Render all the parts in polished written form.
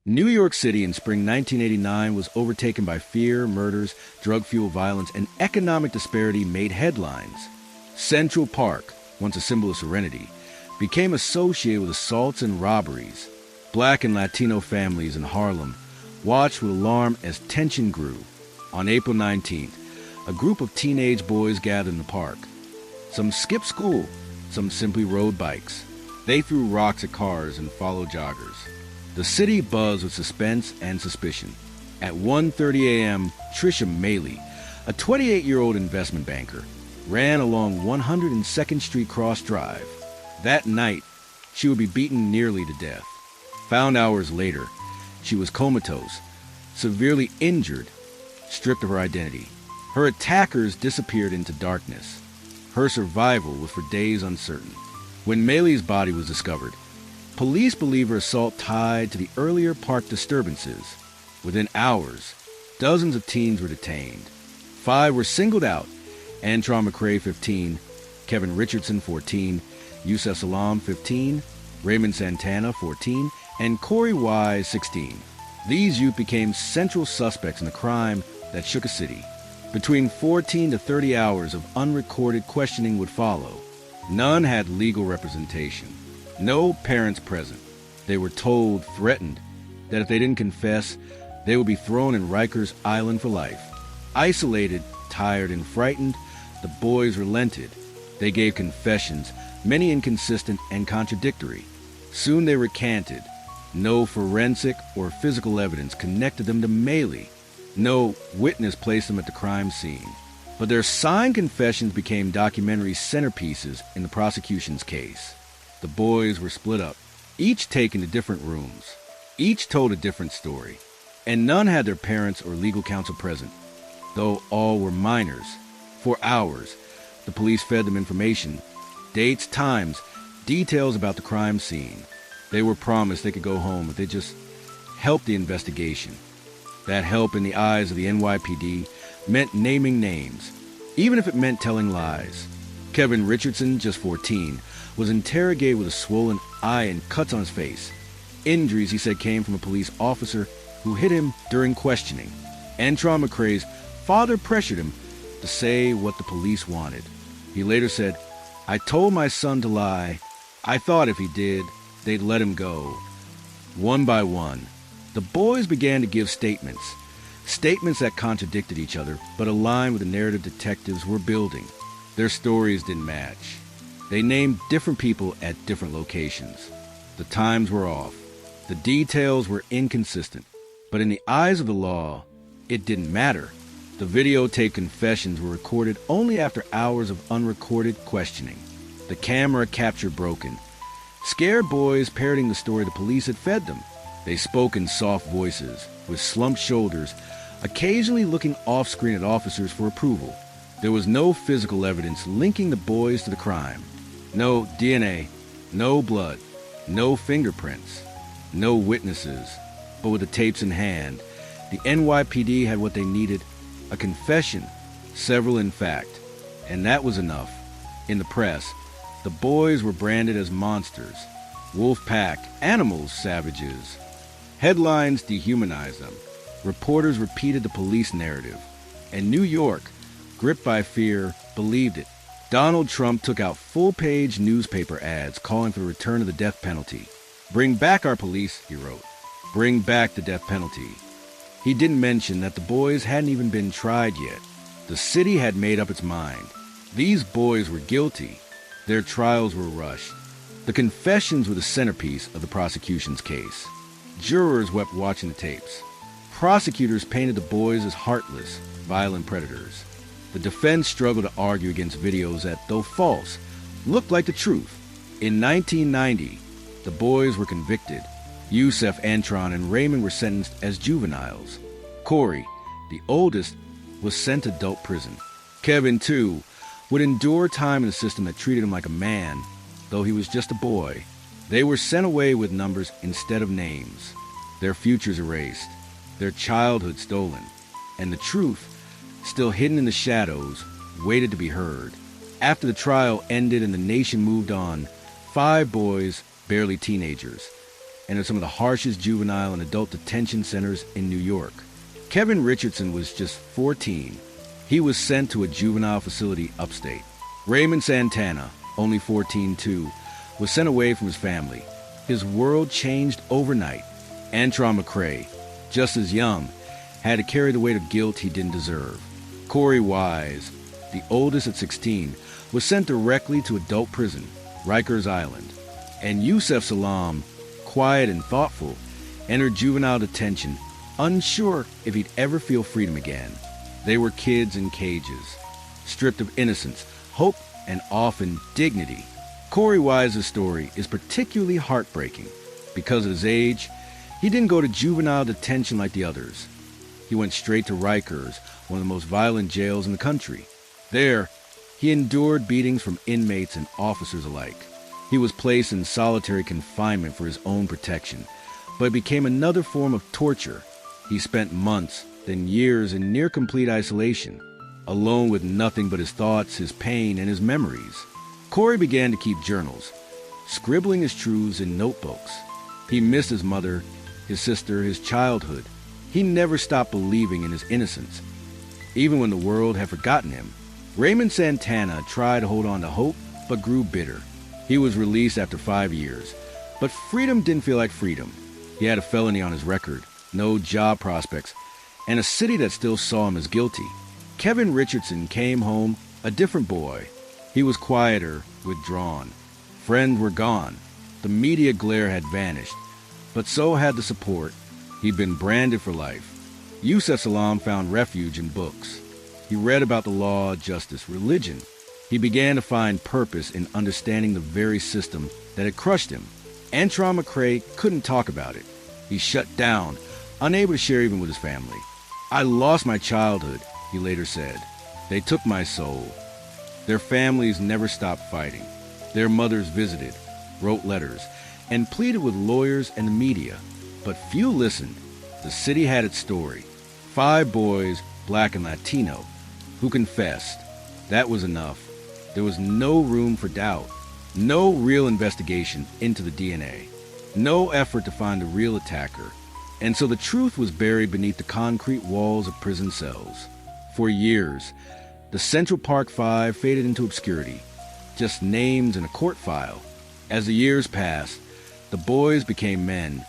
New York City in spring 1989 was overtaken by fear, murders, drug-fueled violence, and economic disparity made headlines. Central Park, once a symbol of serenity, became associated with assaults and robberies. Black and Latino families in Harlem watched with alarm as tension grew. On April 19th, a group of teenage boys gathered in the park. Some skipped school, some simply rode bikes. They threw rocks at cars and followed joggers. The city buzzed with suspense and suspicion. At 1:30 a.m., Tricia Maley, a 28-year-old investment banker, ran along 102nd Street Cross Drive. That night, she would be beaten nearly to death. Found hours later, she was comatose, severely injured, stripped of her identity. Her attackers disappeared into darkness. Her survival was for days uncertain. When Maley's body was discovered, police believe her assault tied to the earlier park disturbances. Within hours, dozens of teens were detained. 5 were singled out: Antron McCray, 15, Kevin Richardson, 14, Yusef Salam, 15, Raymond Santana, 14, and Corey Wise, 16. These youth became central suspects in the crime that shook a city. Between 14 to 30 hours of unrecorded questioning would follow. None had legal representation. No parents present. They were told, threatened, that if they didn't confess, they would be thrown in Rikers Island for life. Isolated, tired, and frightened, the boys relented. They gave confessions, many inconsistent and contradictory. Soon they recanted. No forensic or physical evidence connected them to Maley. No witness placed them at the crime scene. But their signed confessions became documentary centerpieces in the prosecution's case. The boys were split up, each taken to different rooms. Each told a different story, and none had their parents or legal counsel present, though all were minors. For hours, the police fed them information, dates, times, details about the crime scene. They were promised they could go home if they just helped the investigation. That help in the eyes of the NYPD meant naming names, even if it meant telling lies. Kevin Richardson, just 14, was interrogated with a swollen eye and cuts on his face. Injuries, he said, came from a police officer who hit him during questioning. Antron McCray's father pressured him to say what the police wanted. He later said, "I told my son to lie. I thought if he did, they'd let him go." One by one, the boys began to give statements that contradicted each other, but aligned with the narrative detectives were building. Their stories didn't match. They named different people at different locations. The times were off. The details were inconsistent. But in the eyes of the law, it didn't matter. The videotape confessions were recorded only after hours of unrecorded questioning. The camera capture broken. Scared boys parroting the story the police had fed them. They spoke in soft voices, with slumped shoulders, occasionally looking off-screen at officers for approval. There was no physical evidence linking the boys to the crime. No DNA, no blood, no fingerprints, no witnesses. But with the tapes in hand, the NYPD had what they needed: a confession, several in fact. And that was enough. In the press, the boys were branded as monsters, wolf pack, animals, savages. Headlines dehumanized them. Reporters repeated the police narrative. And New York, gripped by fear, believed it. Donald Trump took out full-page newspaper ads calling for the return of the death penalty. "Bring back our police," he wrote. "Bring back the death penalty." He didn't mention that the boys hadn't even been tried yet. The city had made up its mind. These boys were guilty. Their trials were rushed. The confessions were the centerpiece of the prosecution's case. Jurors wept watching the tapes. Prosecutors painted the boys as heartless, violent predators. The defense struggled to argue against videos that, though false, looked like the truth. In 1990, the boys were convicted. Yusef, Antron, and Raymond were sentenced as juveniles. Corey, the oldest, was sent to adult prison. Kevin, too, would endure time in a system that treated him like a man, though he was just a boy. They were sent away with numbers instead of names. Their futures erased, their childhood stolen, and the truth, still hidden in the shadows, waited to be heard. After the trial ended and the nation moved on, 5 boys, barely teenagers, and in some of the harshest juvenile and adult detention centers in New York. Kevin Richardson was just 14. He was sent to a juvenile facility upstate. Raymond Santana, only 14 too, was sent away from his family. His world changed overnight. Antron McCray, just as young, had to carry the weight of guilt he didn't deserve. Corey Wise, the oldest at 16, was sent directly to adult prison, Rikers Island. And Yusef Salaam, quiet and thoughtful, entered juvenile detention, unsure if he'd ever feel freedom again. They were kids in cages, stripped of innocence, hope, and often dignity. Corey Wise's story is particularly heartbreaking. Because of his age, he didn't go to juvenile detention like the others. He went straight to Rikers, one of the most violent jails in the country. There, he endured beatings from inmates and officers alike. He was placed in solitary confinement for his own protection, but it became another form of torture. He spent months, then years in near-complete isolation, alone with nothing but his thoughts, his pain, and his memories. Corey began to keep journals, scribbling his truths in notebooks. He missed his mother, his sister, his childhood. He never stopped believing in his innocence, even when the world had forgotten him. Raymond Santana tried to hold on to hope, but grew bitter. He was released after 5 years, but freedom didn't feel like freedom. He had a felony on his record, no job prospects, and a city that still saw him as guilty. Kevin Richardson came home a different boy. He was quieter, withdrawn. Friends were gone. The media glare had vanished, but so had the support. He'd been branded for life. Yusef Salaam found refuge in books. He read about the law, justice, religion. He began to find purpose in understanding the very system that had crushed him. Antron McCray couldn't talk about it. He shut down, unable to share even with his family. "I lost my childhood," he later said. "They took my soul." Their families never stopped fighting. Their mothers visited, wrote letters, and pleaded with lawyers and the media. But few listened. The city had its story. 5 boys, black and Latino, who confessed. That was enough. There was no room for doubt. No real investigation into the DNA. No effort to find the real attacker. And so the truth was buried beneath the concrete walls of prison cells. For years, the Central Park Five faded into obscurity, just names in a court file. As the years passed, the boys became men,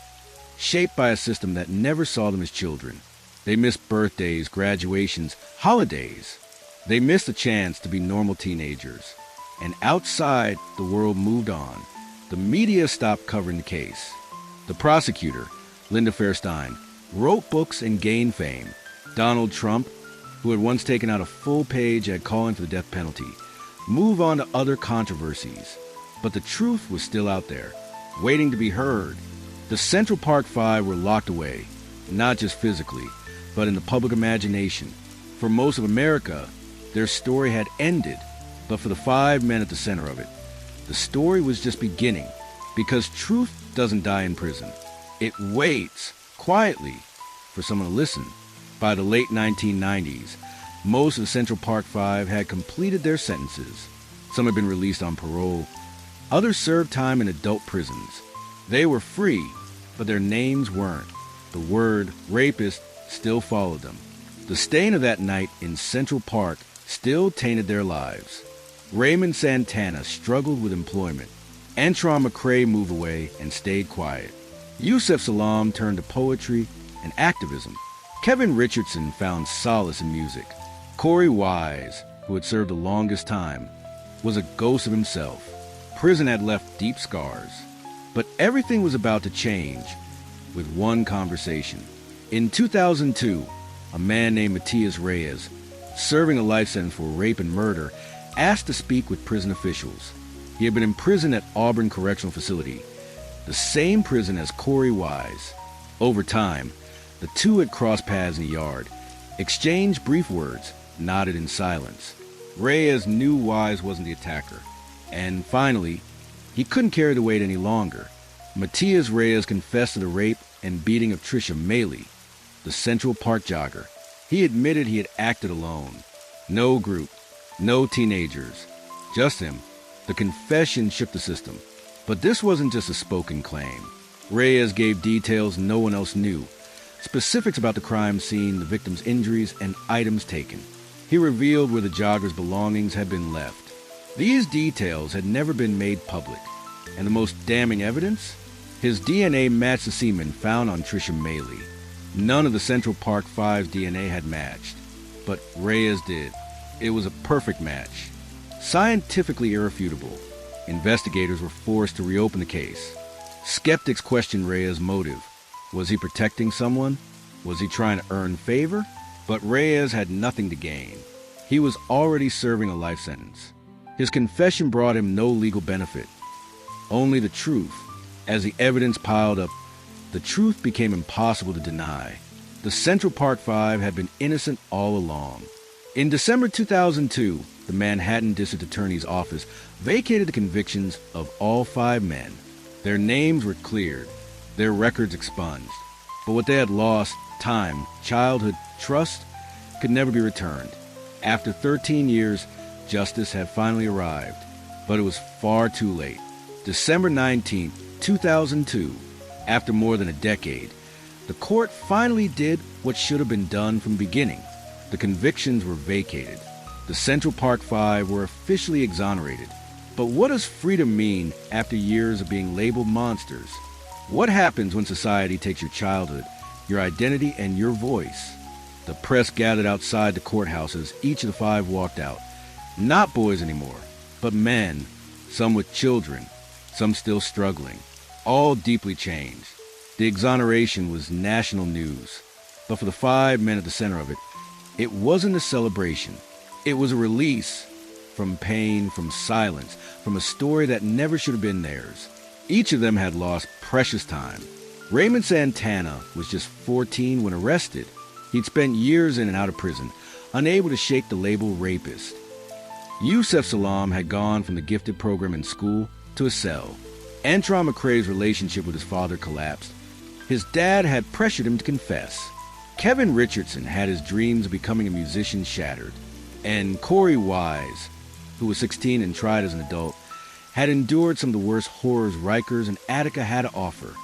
shaped by a system that never saw them as children. They missed birthdays, graduations, holidays. They missed a chance to be normal teenagers. And outside, the world moved on. The media stopped covering the case. The prosecutor, Linda Fairstein, wrote books and gained fame. Donald Trump, who had once taken out a full-page ad calling for the death penalty, moved on to other controversies. But the truth was still out there, waiting to be heard. The Central Park Five were locked away, not just physically, but in the public imagination. For most of America, their story had ended, but for the 5 men at the center of it, the story was just beginning, because truth doesn't die in prison. It waits, quietly, for someone to listen. By the late 1990s, most of the Central Park Five had completed their sentences. Some had been released on parole. Others served time in adult prisons. They were free, but their names weren't. The word rapist still followed them. The stain of that night in Central Park still tainted their lives. Raymond Santana struggled with employment. Antron McCray moved away and stayed quiet. Yusef Salaam turned to poetry and activism. Kevin Richardson found solace in music. Corey Wise, who had served the longest time, was a ghost of himself. Prison had left deep scars. But everything was about to change with one conversation. In 2002, a man named Matias Reyes, serving a life sentence for rape and murder, asked to speak with prison officials. He had been in prison at Auburn Correctional Facility, the same prison as Corey Wise. Over time, the two had crossed paths in the yard, exchanged brief words, nodded in silence. Reyes knew Wise wasn't the attacker, and finally, he couldn't carry the weight any longer. Matias Reyes confessed to the rape and beating of Tricia Maley, the Central Park jogger. He admitted he had acted alone. No group, no teenagers, just him. The confession shook the system. But this wasn't just a spoken claim. Reyes gave details no one else knew, specifics about the crime scene, the victim's injuries, and items taken. He revealed where the jogger's belongings had been left. These details had never been made public, and the most damning evidence? His DNA matched the semen found on Tricia Maley. None of the Central Park Five's DNA had matched, but Reyes did. It was a perfect match. Scientifically irrefutable. Investigators were forced to reopen the case. Skeptics questioned Reyes' motive. Was he protecting someone? Was he trying to earn favor? But Reyes had nothing to gain. He was already serving a life sentence. His confession brought him no legal benefit, only the truth. As the evidence piled up, the truth became impossible to deny. The Central Park Five had been innocent all along. In December 2002, the Manhattan District Attorney's Office vacated the convictions of all 5 men. Their names were cleared, their records expunged. But what they had lost, time, childhood, trust, could never be returned. After 13 years, justice had finally arrived, but it was far too late. December 19, 2002, after more than a decade, the court finally did what should have been done from the beginning. The convictions were vacated. The Central Park Five were officially exonerated. But what does freedom mean after years of being labeled monsters? What happens when society takes your childhood, your identity, and your voice? The press gathered outside the courthouse as each of the 5 walked out. Not boys anymore, but men, some with children, some still struggling, all deeply changed. The exoneration was national news, but for the 5 men at the center of it, it wasn't a celebration. It was a release from pain, from silence, from a story that never should have been theirs. Each of them had lost precious time. Raymond Santana was just 14 when arrested. He'd spent years in and out of prison, unable to shake the label rapist. Yusef Salaam had gone from the gifted program in school to a cell. Antron McCrae's relationship with his father collapsed. His dad had pressured him to confess. Kevin Richardson had his dreams of becoming a musician shattered. And Corey Wise, who was 16 and tried as an adult, had endured some of the worst horrors Rikers and Attica had to offer.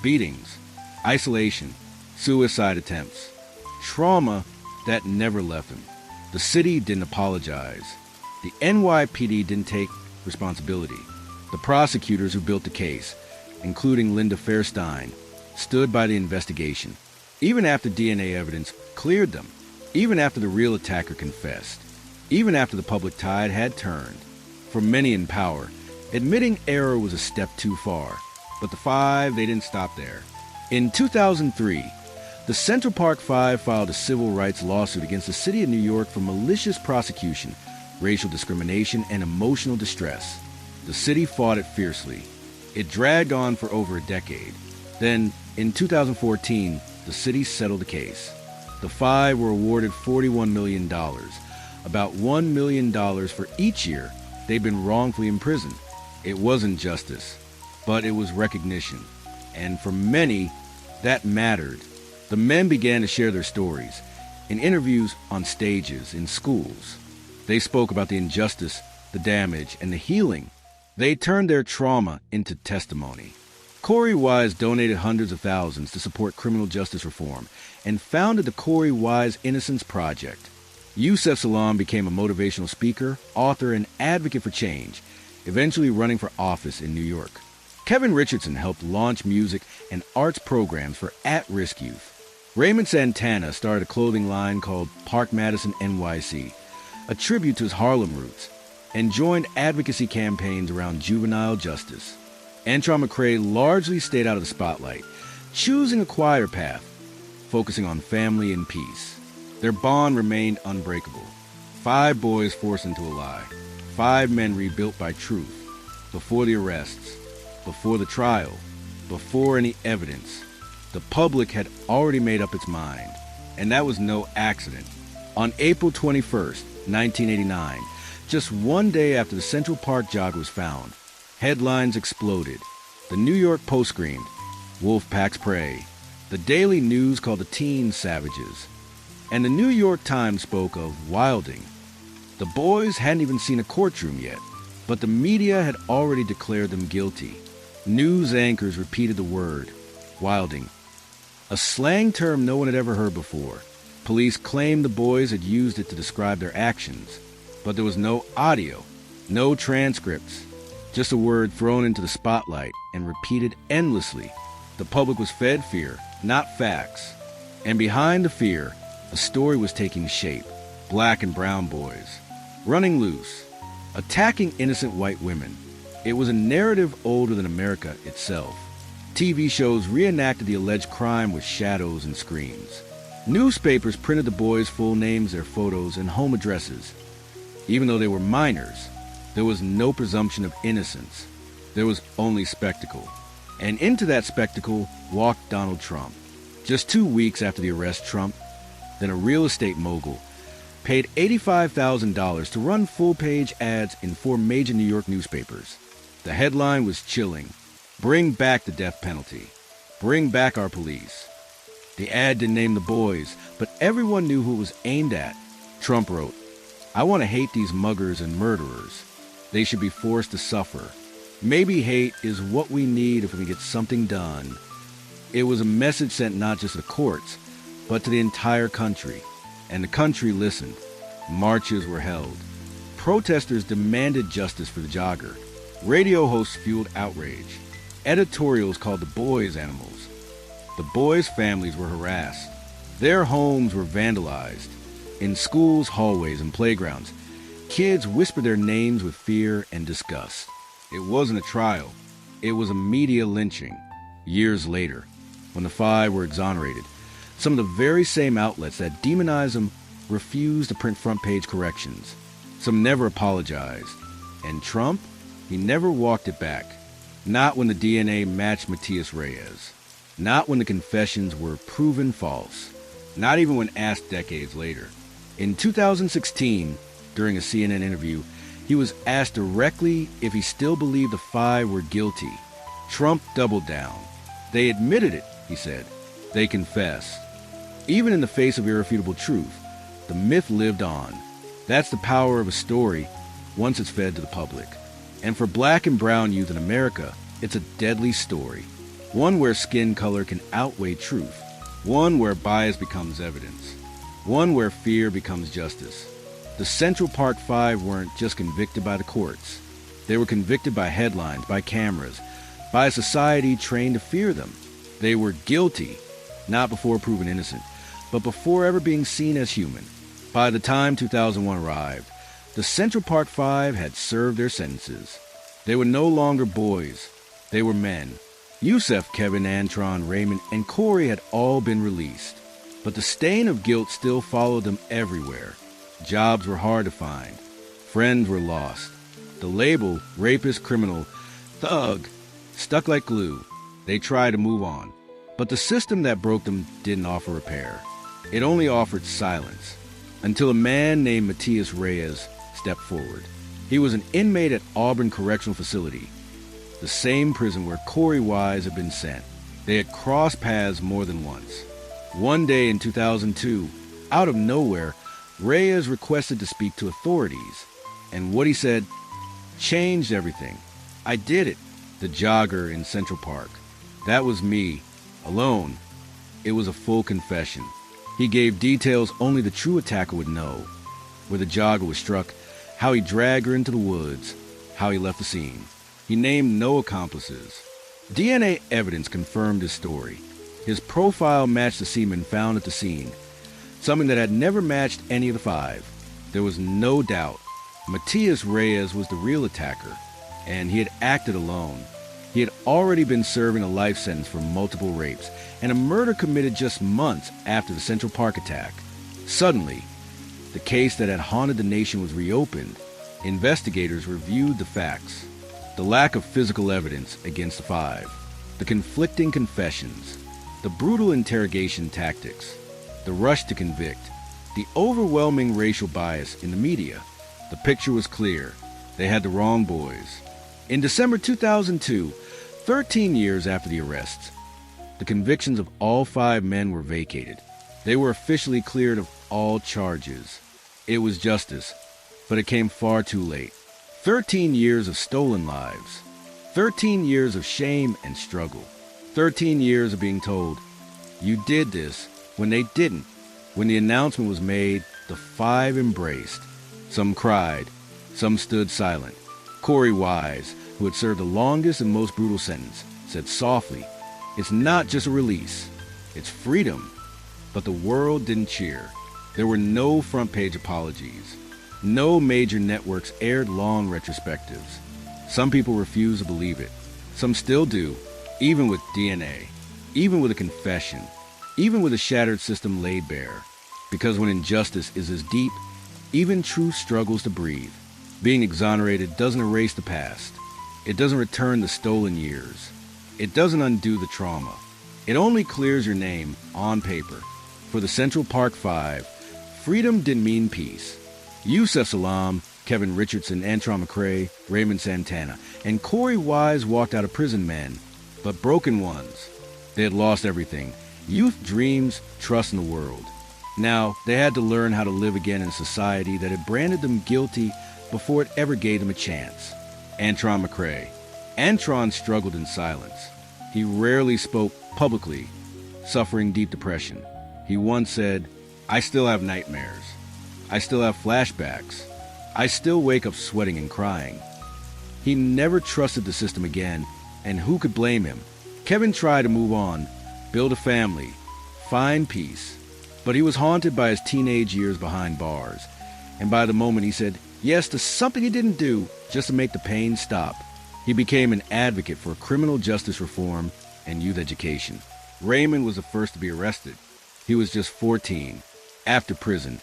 Beatings, isolation, suicide attempts, trauma that never left him. The city didn't apologize. The NYPD didn't take responsibility. The prosecutors who built the case, including Linda Fairstein, stood by the investigation, even after DNA evidence cleared them, even after the real attacker confessed, even after the public tide had turned. For many in power, admitting error was a step too far. But the 5, they didn't stop there. In 2003, the Central Park Five filed a civil rights lawsuit against the city of New York for malicious prosecution, racial discrimination, and emotional distress. The city fought it fiercely. It dragged on for over a decade. Then, in 2014, the city settled the case. The 5 were awarded $41 million, about $1 million for each year they'd been wrongfully imprisoned. It wasn't justice, but it was recognition. And for many, that mattered. The men began to share their stories, in interviews, on stages, in schools. They spoke about the injustice, the damage, and the healing. They turned their trauma into testimony. Corey Wise donated hundreds of thousands to support criminal justice reform and founded the Corey Wise Innocence Project. Yusef Salaam became a motivational speaker, author, and advocate for change, eventually running for office in New York. Kevin Richardson helped launch music and arts programs for at-risk youth. Raymond Santana started a clothing line called Park Madison NYC, a tribute to his Harlem roots, and joined advocacy campaigns around juvenile justice. Antron McCrae largely stayed out of the spotlight, choosing a quieter path, focusing on family and peace. Their bond remained unbreakable. 5 boys forced into a lie. 5 men rebuilt by truth. Before the arrests, before the trial, before any evidence, the public had already made up its mind. And that was no accident. On April 21st, 1989, just one day after the Central Park jogger was found, headlines exploded. The New York Post screamed, "Wolf packs prey." The Daily News called the teens savages. And the New York Times spoke of wilding. The boys hadn't even seen a courtroom yet, but the media had already declared them guilty. News anchors repeated the word, wilding, a slang term no one had ever heard before. Police claimed the boys had used it to describe their actions, but there was no audio, no transcripts, just a word thrown into the spotlight and repeated endlessly. The public was fed fear, not facts. And behind the fear, a story was taking shape. Black and brown boys, running loose, attacking innocent white women. It was a narrative older than America itself. TV shows reenacted the alleged crime with shadows and screams. Newspapers printed the boys' full names, their photos, and home addresses. Even though they were minors, there was no presumption of innocence. There was only spectacle. And into that spectacle walked Donald Trump. Just 2 weeks after the arrest, Trump, then a real estate mogul, paid $85,000 to run full-page ads in 4 major New York newspapers. The headline was chilling. "Bring back the death penalty. Bring back our police." The ad didn't name the boys, but everyone knew who it was aimed at. Trump wrote, "I want to hate these muggers and murderers. They should be forced to suffer. Maybe hate is what we need if we can get something done." It was a message sent not just to the courts, but to the entire country. And the country listened. Marches were held. Protesters demanded justice for the jogger. Radio hosts fueled outrage. Editorials called the boys animals. The boys' families were harassed. Their homes were vandalized. In schools, hallways, and playgrounds, kids whispered their names with fear and disgust. It wasn't a trial. It was a media lynching. Years later, when the 5 were exonerated, some of the very same outlets that demonized them refused to print front-page corrections. Some never apologized. And Trump? He never walked it back. Not when the DNA matched Matias Reyes. Not when the confessions were proven false. Not even when asked decades later. In 2016, during a CNN interview, he was asked directly if he still believed the 5 were guilty. Trump doubled down. "They admitted it," he said. "They confessed." Even in the face of irrefutable truth, the myth lived on. That's the power of a story once it's fed to the public. And for black and brown youth in America, it's a deadly story. One where skin color can outweigh truth. One where bias becomes evidence. One where fear becomes justice. The Central Park 5 weren't just convicted by the courts. They were convicted by headlines, by cameras, by a society trained to fear them. They were guilty, not before proven innocent, but before ever being seen as human. By the time 2001 arrived, the Central Park 5 had served their sentences. They were no longer boys. They were men. Yusef, Kevin, Antron, Raymond, and Corey had all been released. But the stain of guilt still followed them everywhere. Jobs were hard to find. Friends were lost. The label, rapist, criminal, thug, stuck like glue. They tried to move on. But the system that broke them didn't offer repair. It only offered silence. Until a man named Matias Reyes stepped forward. He was an inmate at Auburn Correctional Facility, the same prison where Corey Wise had been sent. They had crossed paths more than once. One day in 2002, out of nowhere, Reyes requested to speak to authorities. And what he said changed everything. "I did it." The jogger in Central Park. That was me, alone. It was a full confession. He gave details only the true attacker would know. Where the jogger was struck, how he dragged her into the woods, how he left the scene. He named no accomplices. DNA evidence confirmed his story. His profile matched the semen found at the scene, something that had never matched any of the 5. There was no doubt. Matias Reyes was the real attacker, and he had acted alone. He had already been serving a life sentence for multiple rapes, and a murder committed just months after the Central Park attack. Suddenly, the case that had haunted the nation was reopened. Investigators reviewed the facts. The lack of physical evidence against the 5. The conflicting confessions. The brutal interrogation tactics. The rush to convict. The overwhelming racial bias in the media. The picture was clear. They had the wrong boys. In December 2002, 13 years after the arrests, the convictions of all 5 men were vacated. They were officially cleared of all charges. It was justice, but it came far too late. 13 years of stolen lives. 13 years of shame and struggle. 13 years of being told, "You did this," when they didn't. When the announcement was made, the five embraced. Some cried, some stood silent. Corey Wise, who had served the longest and most brutal sentence, said softly, "It's not just a release, it's freedom." But the world didn't cheer. There were no front-page apologies. No major networks aired long retrospectives. Some people refused to believe it. Some still do, even with DNA, even with a confession, even with a shattered system laid bare. Because when injustice is as deep, even truth struggles to breathe. Being exonerated doesn't erase the past. It doesn't return the stolen years. It doesn't undo the trauma. It only clears your name on paper. For the Central Park Five, freedom didn't mean peace. Yusef Salaam, Kevin Richardson, Antron McCray, Raymond Santana, and Corey Wise walked out of prison men, but broken ones. They had lost everything: youth, dreams, trust in the world. Now, they had to learn how to live again in a society that had branded them guilty before it ever gave them a chance. Antron McCray. Antron struggled in silence. He rarely spoke publicly, suffering deep depression. He once said, "I still have nightmares. I still have flashbacks. I still wake up sweating and crying." He never trusted the system again, and who could blame him? Kevin tried to move on, build a family, find peace. But he was haunted by his teenage years behind bars. And by the moment he said yes to something he didn't do just to make the pain stop, he became an advocate for criminal justice reform and youth education. Raymond was the first to be arrested. He was just 14. After prison,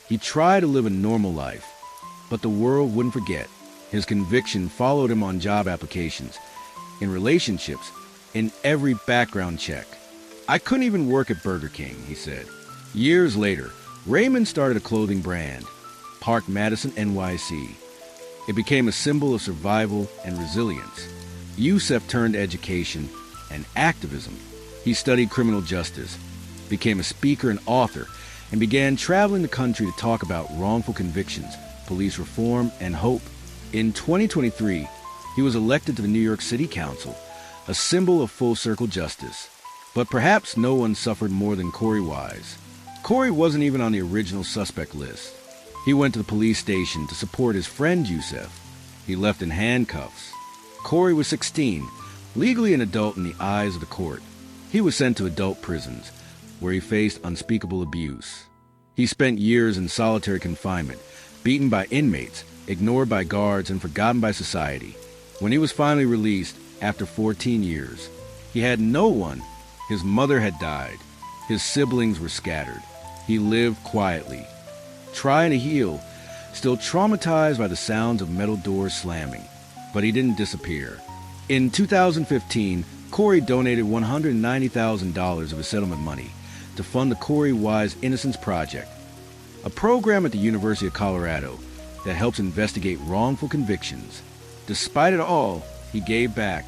he tried to live a normal life, but the world wouldn't forget. His conviction followed him on job applications, in relationships, in every background check. "I couldn't even work at Burger King," he said. Years later, Raymond started a clothing brand, Park Madison NYC. It became a symbol of survival and resilience. Yusef turned to education and activism. He studied criminal justice, became a speaker and author, and began traveling the country to talk about wrongful convictions, police reform, and hope. In 2023, he was elected to the New York City Council, a symbol of full-circle justice. But perhaps no one suffered more than Corey Wise. Corey wasn't even on the original suspect list. He went to the police station to support his friend Yusef. He left in handcuffs. Corey was 16, legally an adult in the eyes of the court. He was sent to adult prisons, where he faced unspeakable abuse. He spent years in solitary confinement, beaten by inmates, ignored by guards, and forgotten by society. When he was finally released, after 14 years, he had no one. His mother had died. His siblings were scattered. He lived quietly, trying to heal, still traumatized by the sounds of metal doors slamming. But he didn't disappear. In 2015, Corey donated $190,000 of his settlement money to fund the Corey Wise Innocence Project, a program at the University of Colorado that helps investigate wrongful convictions. Despite it all, he gave back.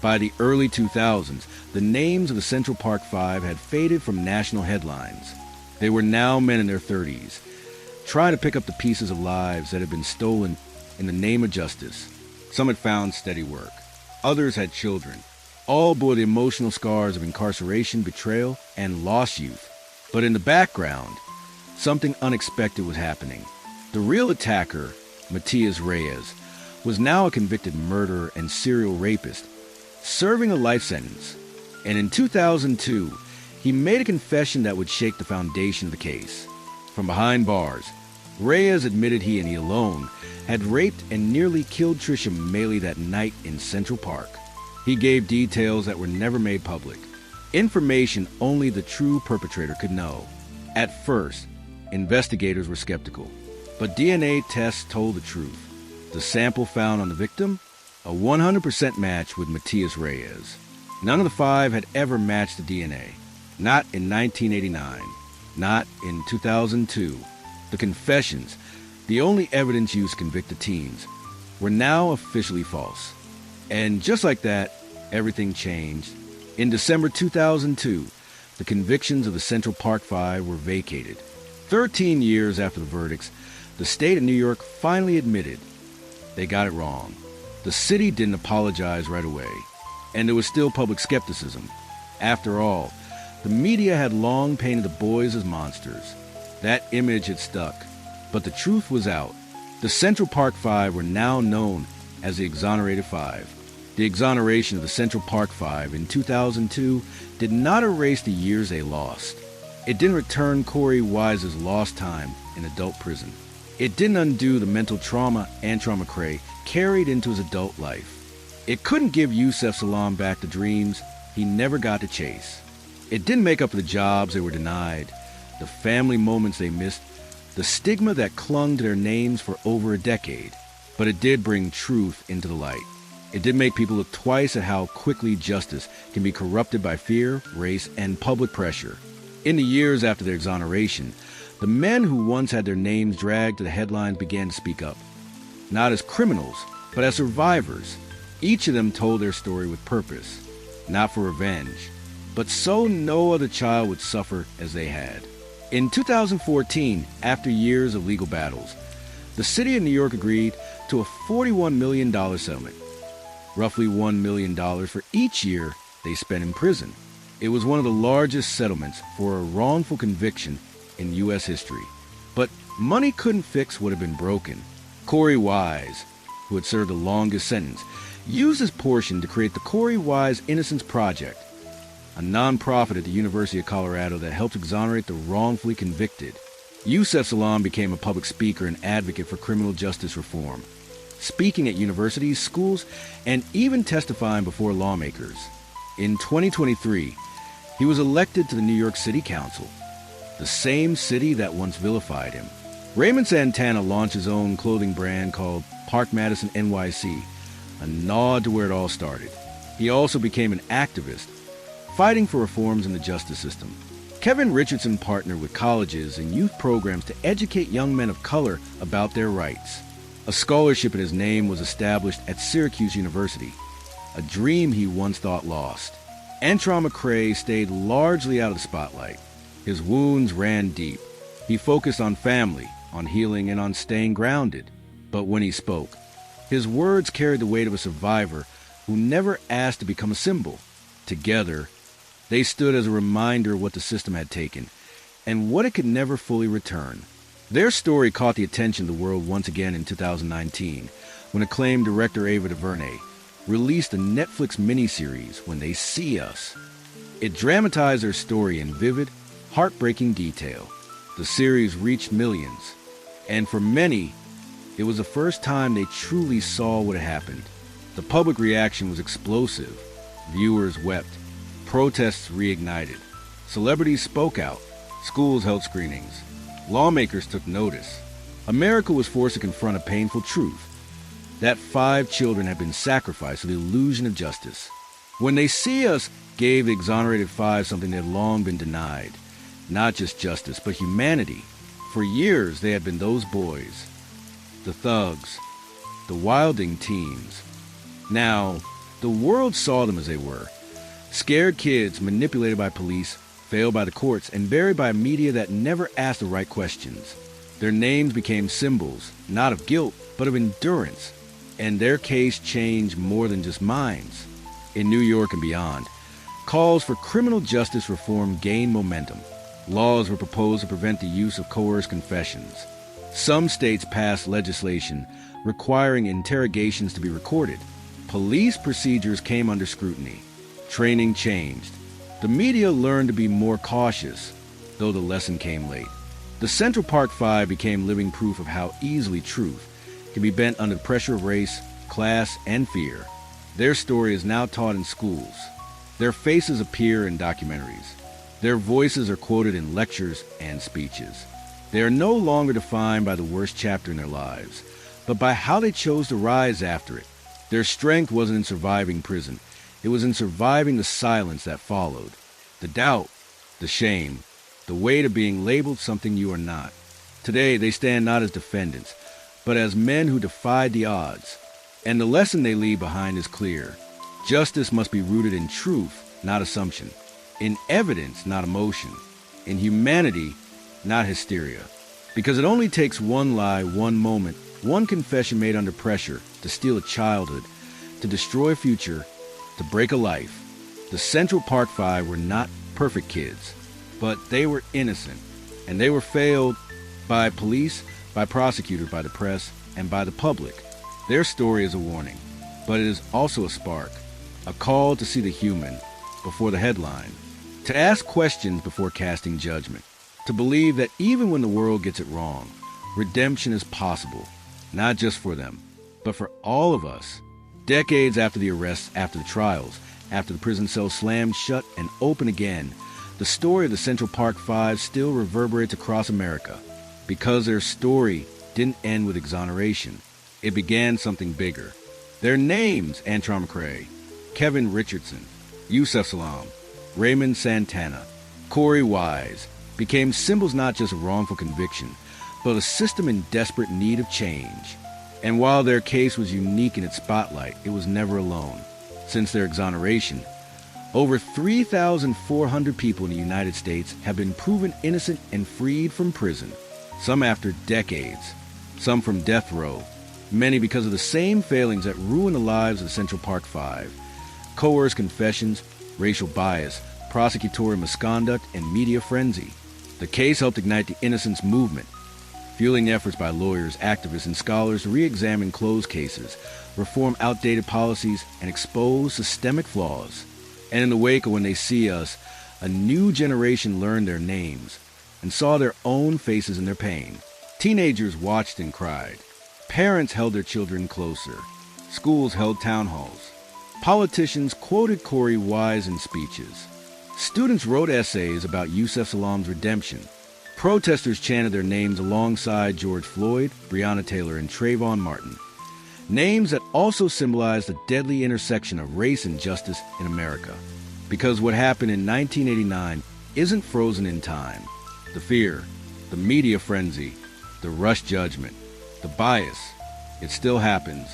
By the early 2000s, the names of the Central Park Five had faded from national headlines. They were now men in their 30s, trying to pick up the pieces of lives that had been stolen in the name of justice. Some had found steady work. Others had children. All bore the emotional scars of incarceration, betrayal, and lost youth. But in the background, something unexpected was happening. The real attacker, Matias Reyes, was now a convicted murderer and serial rapist, serving a life sentence. And in 2002, he made a confession that would shake the foundation of the case. From behind bars, Reyes admitted he and he alone had raped and nearly killed Tricia Maley that night in Central Park. He gave details that were never made public, information only the true perpetrator could know. At first, investigators were skeptical, but DNA tests told the truth. The sample found on the victim, a 100% match with Matias Reyes. None of the five had ever matched the DNA. Not in 1989. Not in 2002. The confessions, the only evidence used to convict the teens, were now officially false. And just like that, everything changed. In December 2002, the convictions of the Central Park Five were vacated. 13 years after the verdicts, the state of New York finally admitted they got it wrong. The city didn't apologize right away, and there was still public skepticism. After all, the media had long painted the boys as monsters. That image had stuck, but the truth was out. The Central Park Five were now known as the Exonerated Five. The exoneration of the Central Park Five in 2002 did not erase the years they lost. It didn't return Corey Wise's lost time in adult prison. It didn't undo the mental trauma Antron McCray carried into his adult life. It couldn't give Yusef Salaam back the dreams he never got to chase. It didn't make up for the jobs they were denied, the family moments they missed, the stigma that clung to their names for over a decade. But it did bring truth into the light. It did make people look twice at how quickly justice can be corrupted by fear, race, and public pressure. In the years after their exoneration, the men who once had their names dragged to the headlines began to speak up. Not as criminals, but as survivors. Each of them told their story with purpose, not for revenge, but so no other child would suffer as they had. In 2014, after years of legal battles, the city of New York agreed to a $41 million settlement, roughly $1 million for each year they spent in prison. It was one of the largest settlements for a wrongful conviction in U.S. history. But money couldn't fix what had been broken. Corey Wise, who had served the longest sentence, used his portion to create the Corey Wise Innocence Project, a nonprofit at the University of Colorado that helped exonerate the wrongfully convicted. Yusef Salaam became a public speaker and advocate for criminal justice reform, speaking at universities, schools, and even testifying before lawmakers. In 2023, he was elected to the New York City Council, the same city that once vilified him. Raymond Santana launched his own clothing brand called Park Madison NYC, a nod to where it all started. He also became an activist, fighting for reforms in the justice system. Kevin Richardson partnered with colleges and youth programs to educate young men of color about their rights. A scholarship in his name was established at Syracuse University, a dream he once thought lost. Antron McCray stayed largely out of the spotlight. His wounds ran deep. He focused on family, on healing, and on staying grounded. But when he spoke, his words carried the weight of a survivor who never asked to become a symbol. Together, they stood as a reminder of what the system had taken and what it could never fully return. Their story caught the attention of the world once again in 2019, when acclaimed director Ava DuVernay released a Netflix miniseries, When They See Us. It dramatized their story in vivid, heartbreaking detail. The series reached millions, and for many, it was the first time they truly saw what had happened. The public reaction was explosive. Viewers wept. Protests reignited. Celebrities spoke out. Schools held screenings. Lawmakers took notice. America was forced to confront a painful truth: that 5 children had been sacrificed for the illusion of justice. When They See Us gave the exonerated 5 something they had long been denied. Not just justice, but humanity. For years, they had been those boys, the thugs, the wilding teens. Now, the world saw them as they were. Scared kids manipulated by police, failed by the courts, and buried by a media that never asked the right questions. Their names became symbols, not of guilt, but of endurance. And their case changed more than just minds. In New York and beyond, calls for criminal justice reform gained momentum. Laws were proposed to prevent the use of coerced confessions. Some states passed legislation requiring interrogations to be recorded. Police procedures came under scrutiny. Training changed. The media learned to be more cautious, though the lesson came late. The Central Park Five became living proof of how easily truth can be bent under the pressure of race, class, and fear. Their story is now taught in schools. Their faces appear in documentaries. Their voices are quoted in lectures and speeches. They are no longer defined by the worst chapter in their lives, but by how they chose to rise after it. Their strength wasn't in surviving prison. It was in surviving the silence that followed. The doubt, the shame, the weight of being labeled something you are not. Today, they stand not as defendants, but as men who defied the odds. And the lesson they leave behind is clear. Justice must be rooted in truth, not assumption. In evidence, not emotion. In humanity, not hysteria. Because it only takes one lie, one moment, one confession made under pressure to steal a childhood, to destroy a future, to break a life. The Central Park Five were not perfect kids, but they were innocent, and they were failed by police, by prosecutors, by the press, and by the public. Their story is a warning, but it is also a spark, a call to see the human before the headline, to ask questions before casting judgment, to believe that even when the world gets it wrong, redemption is possible, not just for them, but for all of us. Decades after the arrests, after the trials, after the prison cells slammed shut and open again, the story of the Central Park Five still reverberates across America, because their story didn't end with exoneration. It began something bigger. Their names, Antron McCray, Kevin Richardson, Yusef Salaam, Raymond Santana, Corey Wise, became symbols not just of wrongful conviction, but a system in desperate need of change. And while their case was unique in its spotlight, it was never alone. Since their exoneration, over 3,400 people in the United States have been proven innocent and freed from prison, some after decades, some from death row, many because of the same failings that ruined the lives of the Central Park Five: coerced confessions, racial bias, prosecutorial misconduct, and media frenzy. The case helped ignite the innocence movement, fueling efforts by lawyers, activists, and scholars to re-examine closed cases, reform outdated policies, and expose systemic flaws. And in the wake of When They See Us, a new generation learned their names and saw their own faces in their pain. Teenagers watched and cried. Parents held their children closer. Schools held town halls. Politicians quoted Corey Wise in speeches. Students wrote essays about Yusef Salaam's redemption. Protesters chanted their names alongside George Floyd, Breonna Taylor, and Trayvon Martin. Names that also symbolize the deadly intersection of race and justice in America. Because what happened in 1989 isn't frozen in time. The fear, the media frenzy, the rush judgment, the bias, it still happens.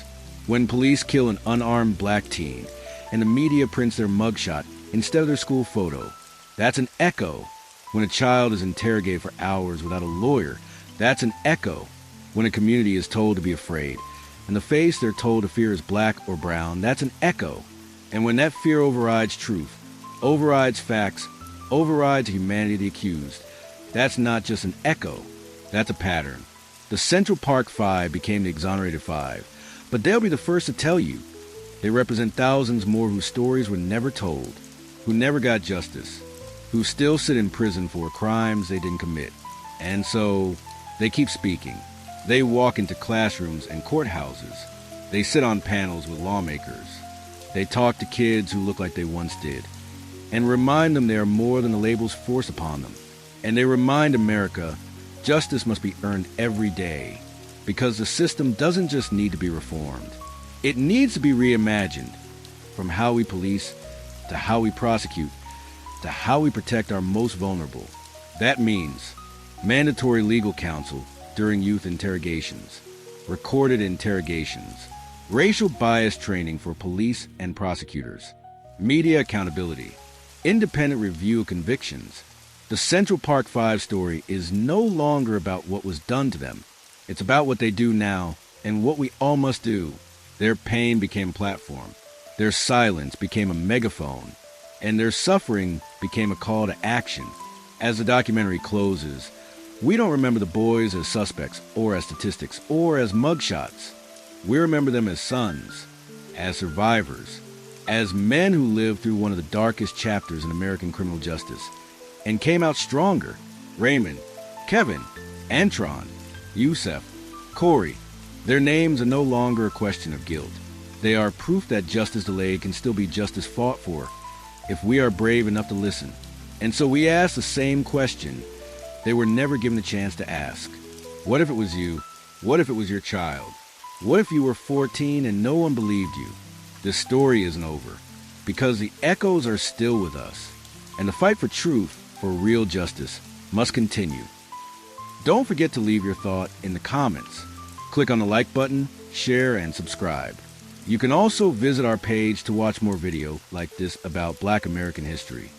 When police kill an unarmed black teen and the media prints their mugshot instead of their school photo, that's an echo. When a child is interrogated for hours without a lawyer, that's an echo. When a community is told to be afraid, and the face they're told to fear is black or brown, that's an echo. And when that fear overrides truth, overrides facts, overrides humanity of the accused, that's not just an echo, that's a pattern. The Central Park Five became the exonerated five, but they'll be the first to tell you. They represent thousands more whose stories were never told, who never got justice, who still sit in prison for crimes they didn't commit. And so, they keep speaking. They walk into classrooms and courthouses. They sit on panels with lawmakers. They talk to kids who look like they once did, and remind them they are more than the labels forced upon them. And they remind America justice must be earned every day, because the system doesn't just need to be reformed. It needs to be reimagined, from how we police, to how we prosecute, to how we protect our most vulnerable. That means mandatory legal counsel during youth interrogations, recorded interrogations, racial bias training for police and prosecutors, media accountability, independent review of convictions. The Central Park Five story is no longer about what was done to them. It's about what they do now and what we all must do. Their pain became a platform. Their silence became a megaphone. And their suffering became a call to action. As the documentary closes, we don't remember the boys as suspects or as statistics or as mugshots. We remember them as sons, as survivors, as men who lived through one of the darkest chapters in American criminal justice and came out stronger. Raymond, Kevin, Antron, Yusef, Corey, their names are no longer a question of guilt. They are proof that justice delayed can still be justice fought for if we are brave enough to listen. And so we ask the same question they were never given the chance to ask. What if it was you? What if it was your child? What if you were 14 and no one believed you? This story isn't over, because the echoes are still with us, and the fight for truth, for real justice, must continue. Don't forget to leave your thought in the comments. Click on the like button, share, and subscribe. You can also visit our page to watch more video like this about Black American history.